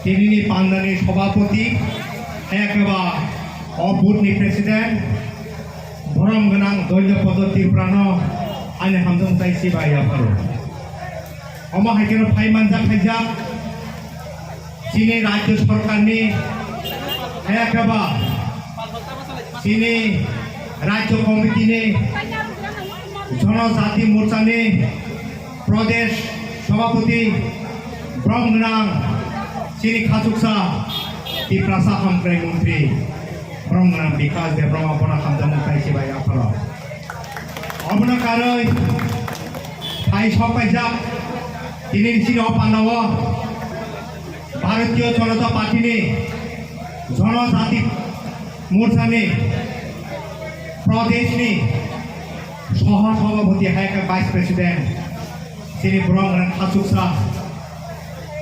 তিনি পান্ডানি সভাপতি একেবা অভূতনি প্রেসিডেন্ট ভরম গনাং দৈল্যপদ ত্রিপুরান আইনে হামদং তাইসি বাই আপার অমা হাইকেন ফাইমানজা খাইজা চীনে রাজ্য সরকারনি একেবা চীনে রাজ্য কমিটিনি জনজাতি মোর্চানি প্রদেশ সভাপতি ব্রহ্মনাং চীনি খাচুকসা ত্রিপুরা হামক্রাই মন্ত্রী ব্রহ্মনাং বিকাশ দে ব্রহ্মপনা হামদং তাইসি বাই আপার অবনা কারই ফাই সকাইজা তিনি চিন পান্ডব ভারতীয় জনতা পার্টিনি জনজাতি মোর্চানি প্রদেশনি সহ সভাপতি হাইকা ভাইস প্রেসিডেন্ট শ্রী ব্রহ্মনাং খাচুকসা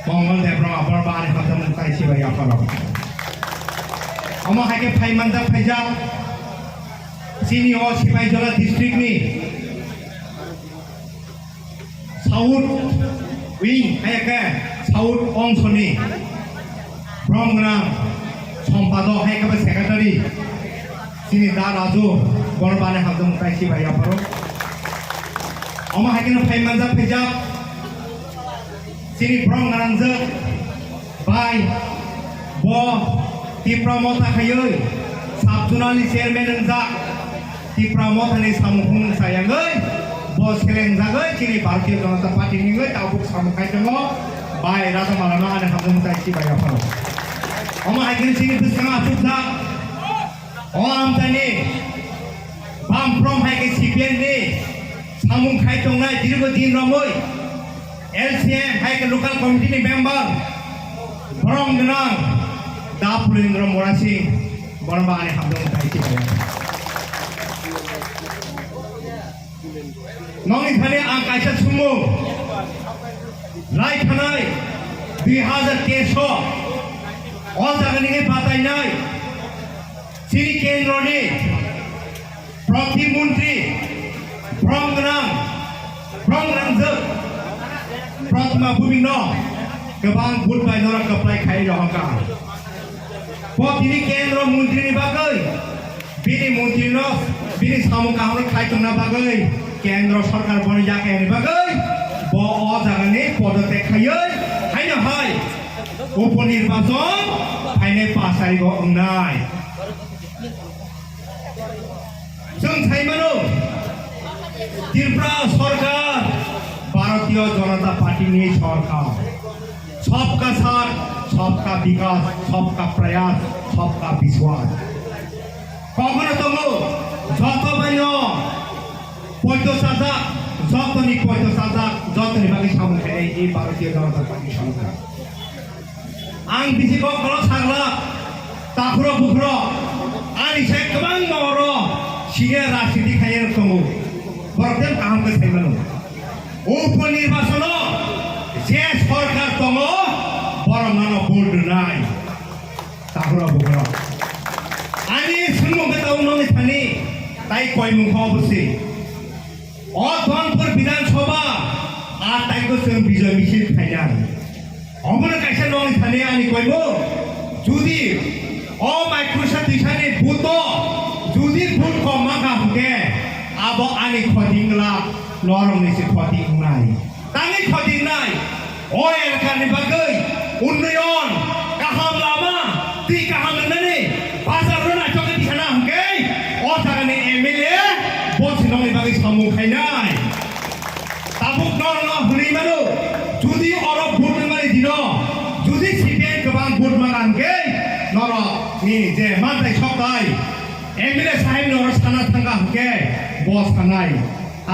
মঙ্গলদেব ব্রহ্মপর বানি হামদং তাইসি বাই আপার অমা হাইকে ফাইমানজা ফাইজা চিনি ও সিপাহীজলা ডিস্ট্রিক্টনি সাউথ উইং হাইকে সাউথ অংশনি ব্রহ্মনাং সম্পাদক হাইকে সেক্রেটারি চিনি দা রাজু বরবানে হামদং তাইসি বাই আপার অমা হাইকে ফাইমানজা ফাইজা চিনি ব্রহ্মনাংজো বাই ব ত্রিপুরা মতা খাयै সাबजुनालनि चेयरमेन जा ত্রিপুরা মতাनि सामुखुं सायाङै ब सेलें जागै चिनि भारतीय जनता पार्टीनि दाबुक सामुखाय दङ बाय राजामालाना आने हामदं ताइसि बाय आफार अमा हाइकेन चिनि बिसाङा आसुकदा अ आमदानि बामफ्रम हाइके सिपिएमनि सामुखाय दंनाय दीर्घदिन रमै एलसीएम हाइके लोकाल कमिटिनि मेम्बार भरम गोनां दा पुलेन्द्र मरासी बरबाने हामदं ताइसि बाय नंनि थाने आं कायसा सुमु राय थानाय 2013 अ जागानि बादायनाय चिनि केन्द्रनि प्रतिमन्त्री ब्रह्मनांजो प्रतिमा भूमिन गोबां भुट बायनरा कप्लाय खाय रहका पतिनि केन्द्र मन्त्रीनि बागै बिनि मन्त्रीनो बिनि सामुखाहनो खायतंना बागै केन्द्र सरकार बनि जागायनि बागै ब अ जागानि पदत्याग खायै हायनो हाय उपनिर्वाचन फाइने पासारिग अंनाय जों साइमानो त्रिपुरा सरकार भारतीय जनता पार्टीनि सरकार सबका साथ सबका विकास सबका प्रयास सबका विश्वास कखनो दङ जत बायनो पयतो साजा जतनि पयतो साजा जतनि बागै सामुखाय ए भारतीय जनता पार्टी सरकार आं बिसिखौ खल साग्ला ताखुरो बुख्रो आंनि साय गोबां मावरो सिनियर राजनीति खायनो दङ बरदेम काहामखौ सायमानो उपनिर्वाचन जे सरकार दङ बरमानो भोट नाय ताखुरो बुख्रो आंनि सोंमुखौ दाउननि थानि ताइ कयमुखौ बसि अधनपुर विधानसभा आ ताइको जों विजय मिছিল खायनाय अमनो कायसा ननि थानि आंनि कयमु जुदि अ माइक्रोसा दिसानि भूत जुदि भूत को माखा हुके आबो आंनि खदिंला नरमनिसि खदिंनाय तानि खदिंनाय अ एलकानि बागै उन्नयन गाहाम लामा ति गाहाम ननि बाजार रना चके दिसाना हुके अ जागानि एमएलए बसिननि बागै सामुखायनाय ताबुक नरन हुनिमानो जुदि अर भोट मानि दिनो जुदि सिपिएम गोबां भोट मागानके नर नि जे मानताय सकाय एमएलए साहेब नर साना थांगा हुके बस थानाय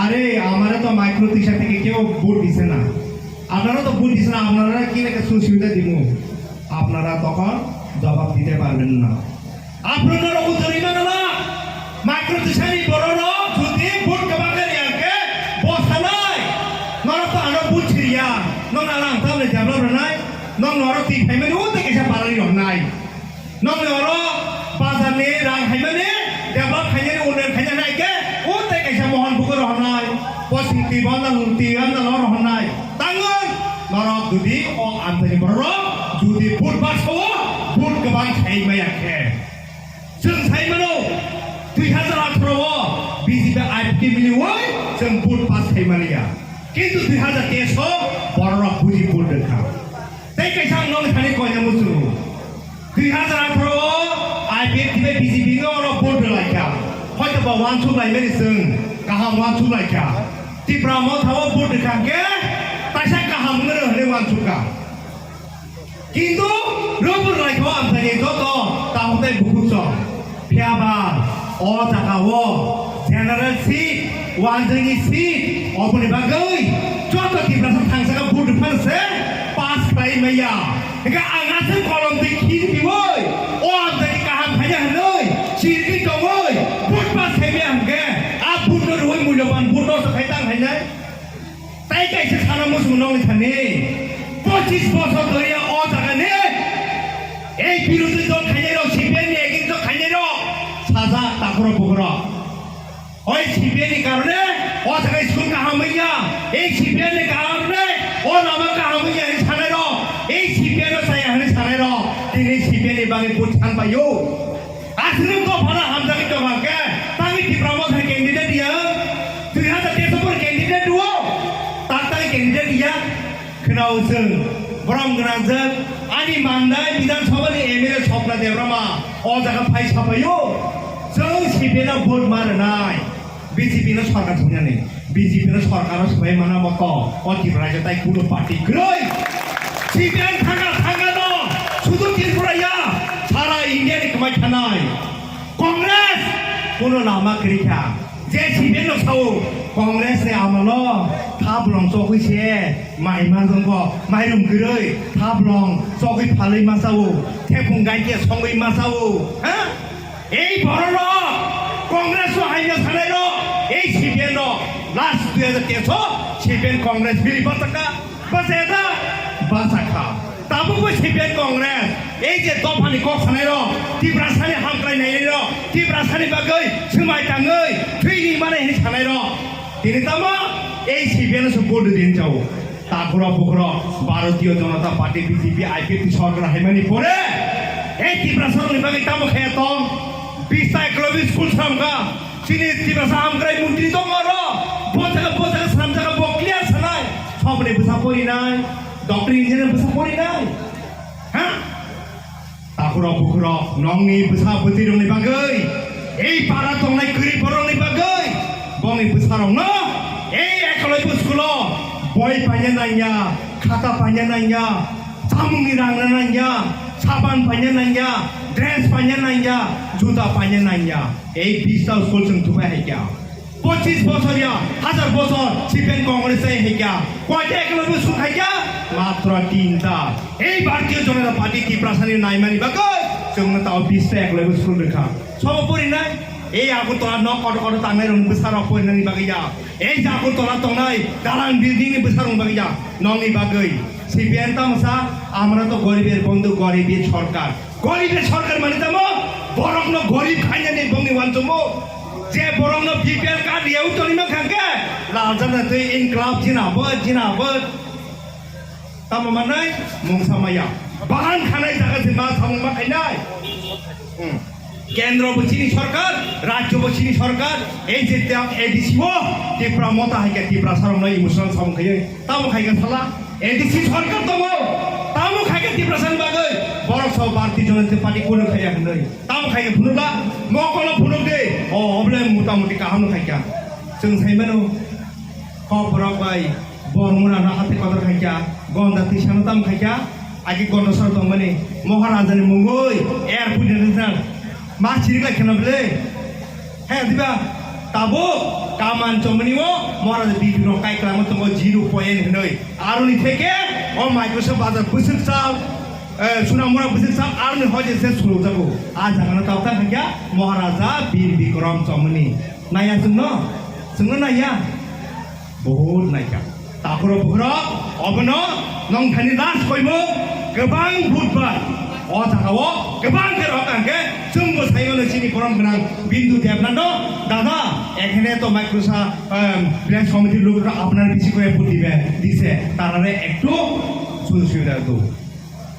আরে আমারে তো মাইক্রো তিসা থেকে কেউ ভোট দিছে না আপনারা তো ভোট দিছেন আপনারা কি লেখা সুবিধা দিব আপনারা তখন জবাব দিতে পারবেন না আপনারা উত্তরই না মাইক্রো তিসানি বড় যদি ভোট কমাতে রিয়াকে বসা নাই নর তো আনো ভোট ছিরিয়া নং আলাং তাহলে জাবল নাই নং নর তি ফাইমানি উতে কেসা পারানি নাই নং নর বাজারনি রাং হাইমানি ডেভেলপ খাইনি উন্নয়ন খাইনি নাইকে উতে কেসা মোহন বুকুর হনাই পশ্চিম তিবন্দা লুতি আন্দা লর হনাই তাঙ্গন নর যদি ও আন্তনি বড় जुदि भुट बासो भुट गोबां थाइमायाखे जों थाइमानो 2018 बिजेपि आइपि मिलिवै जों भुट पास थाइमालिया किन्तु 2013 बररा बुजि भुट दोखा ताई कैसा नों थाने कयना मुसु 2018 आइपि बिजेपि नो भुट लायखा हयतो बा वान टू लाइमेनि जों गाहाम वान टू लायखा तिब्रा म थाव भुट दोखाके ताइसा गाहाम नो हने वान टू का किन्तु रोबो लायखा आमथानि जत ताहते बुकुसो फियाबा अ जागावो जेनारेल सीट वानजोंनि सीट अबनि बागै जत तिब्रासा थांसागा भुट फानसे पास खालामैया एका आंगासो कलम दि खिदिवै अ आमथानि गाहाम फायना हनै सिरगि दमै भुट पास खालामैया हंगे आ भुट रोय मूल्यवान भुट नो खायतां हायनाय ताई कैसे साना मुसु नंनि थानि 25 বছর ধরে অ জাগানে এই বিরোধী দল খাইনেরো সিপিএম এগিন তো খাইনেরো সাজা তাকরো বগরো ওই সিপিএম এর কারণে অ জাগায় স্কুল কাহামাইয়া এই সিপিএম এর কারণে ও নামা কাহামাইয়া এই সানেরো এই সিপিএম এর সায়া হনে সানেরো তিনি সিপিএম এর বাগে বুঝান পাইও আসলে তো ভাড়া হামজাকে তো বাকে তামি টিপ্রামো থাকে ক্যান্ডিডেট দিয়া 2013 পর ক্যান্ডিডেট দুও তাতাই ক্যান্ডিডেট দিয়া खोनाव जों बरम गोनांजों आनि माननाय विधानसभानि एमएलए सपना देवरामा अ जागा फायसाफायो जों सिपिएम भोट मारनाय बिजेपि नो सरकार संनानै बिजेपि नो सरकार सबाय माना मत अति रायजो ताई कुनो पार्टी ग्रै सिपिएम थांगा दं सुदु त्रिपुराया सारा इंडिया नि कमाय थानाय कांग्रेस कुनो लामा गैखा जे सिपिएम नो साव कांग्रेस ने आमलो थाबलं चौकैसे माइमा जोंबो माइरम गरै थाबलं चौकै फालै मासावो थेफुं गायके संगै मासावो हा এই বড় কংগ্রেস হাইনা সানাইর এই সিপিএম লাস্ট 2013 সিপিএম কংগ্রেস বিল বাতাকা বাসেদা বাসাখা তাবুবো সিপিএম কংগ্রেস এই যে দফানি কক সানাইর তিব্রাসানি হামক্রাইনাইর তিব্রাসানি বাগै सोमाय थाङै थैनि माने हि सानाइर তিনি তামা এই সিপিএম ভোট দিন যাও তারপর বকরা ভারতীয় জনতা পার্টি বিজেপি আইপিপি সরকার হাইমানি পরে এই তিব্রাসার নিবাগে তামো খেতম 20 টা একলব্য স্কুল সামগা চিনি তিব্রাসা আমগ্রাই মন্ত্রী দমর বজাগা সামজাগা বকলিয়া সানাই সবনে বুঝা পড়ি নাই ডক্টর ইঞ্জিনিয়ার বুঝা পড়ি নাই হ্যাঁ তারপর বকরা নংনি বুঝা বতি রংনি বাগৈ এই পাড়া তংনাই গরি বরংনি বাগৈ বংনি বুঝারং না এই একলব্য স্কুল বই পাইয়া নাইয়া খাতা পাইয়া নাইয়া জামুনি রাংনা নাইয়া সাবান পাইয়া নাইয়া ड्रेस पाइने नाइया जूता पाइने नाइया এই 20 টা স্কুল जों थुबाय हाइया 25 বছরিয়া 1000 বছর সিপিএম কংগ্রেস এ হাইয়া কয়টা একলব্য স্কুল হাইয়া মাত্র 3 টা এই ভারতীয় জনতা পার্টি ত্রিপুরাসানি নাইমানি বাগৈ जोंनो ताव 20 টা একলব্য স্কুল রেখা সব পরি নাই এই আগরতলা ন কত তাंनाय रं बोसाराव परिनानि बागैया এই আগরতলা तंनाय दालां बिल्डिं नि बोसारं बागैया नंनि बागै সিপিএম তামসা আমরা তো গরিবের বন্ধু গরিবের সরকার গরিবের সরকার মানে তামো বরং গরিব খাইনানি বংনি ওয়ানজমো যে বরং বিপিএল কার্ড ইউ তলিমা খাঙ্গে লাজানা তে ইনক্লাব জিনাबो তামো মানে মুংসামায়া বাহান খানাই জায়গা যে মা সামমা খাইনাই কেন্দ্র বচিনি সরকার রাজ্য বচিনি সরকার এই যে এডিসিও ত্রিপুরা মতা হাইকা ত্রিপুরা সারমনা ইমোশনাল সাম খাই তামো খাইগা সালা এডিসি সরকার দমো তামো খাইগা ত্রিপুরা সান বাগৈ বড় সব ভারতীয় জনতা পার্টি কোন খাইয়া হनै তামো খাইগা ফুনুবা মকল ফুনুক দে अ अबले मोटामोटी काहाम खाइका जों साइमानो खबरक बाय बरमुना ना हाते कदर खाइका गंदा तिसानो ताम खाइका आगे गन्डसर दंमाने महाराजानि मुंगै एयारपोर्ट नेजान मा चिरिका खेनाबले हे दिबा ताबो कामान चमनिओ महाराज बिबिनो काइक्लामो तंग 0 पॉइंट हनै आरुनि थेके ओ माइक्रोसफ्ट बाजार बोसोरसाव सुनामुरा बोसोरसाव आरुनि हजे से सुरु जागो आ जागाना तावता खाइका महाराजा बीर बिक्रम चमनि नाया जोंनो नाया बहुत नायका ताखरो बखरो अबनो नंथानि लास्ट कइबो गोबां बुधबार अ जागाव गोबां गेरहकांके जोंबो साइमानो सिनि परम गोनां बिन्दु देबनानो दादा এখানে তো মাইক্রোসফট ব্রাঞ্চ কমিটির লোকরা আপনার বেশি করে ভোট দিবে দিছে তারারে একটু সুবিধা দাও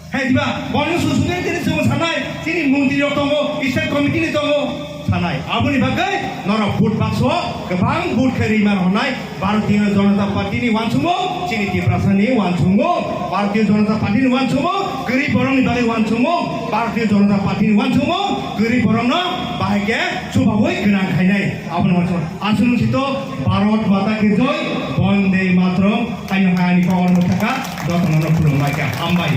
Hei tiba, bonu susungan jadi semua sanai, sini mungkin tunggu, State Committee ni tunggu sanai. Abu ni bagai, nora vote bakso, kebang vote keriman honai, Bharatiya Janata Party ni wan sumo, sini Tiprasa ni wan sumo, Bharatiya Janata Party ni wan sumo, geri borong ni bagai wan sumo, Bharatiya Janata Party ni wan sumo, geri borong no, bahagia, coba boy genang kainai, abu wan sumo. Asun situ, Bharat Mata ki joy, Bande Mataram, kayu hayani kawal mutaka, dot nono pulung baik ambai.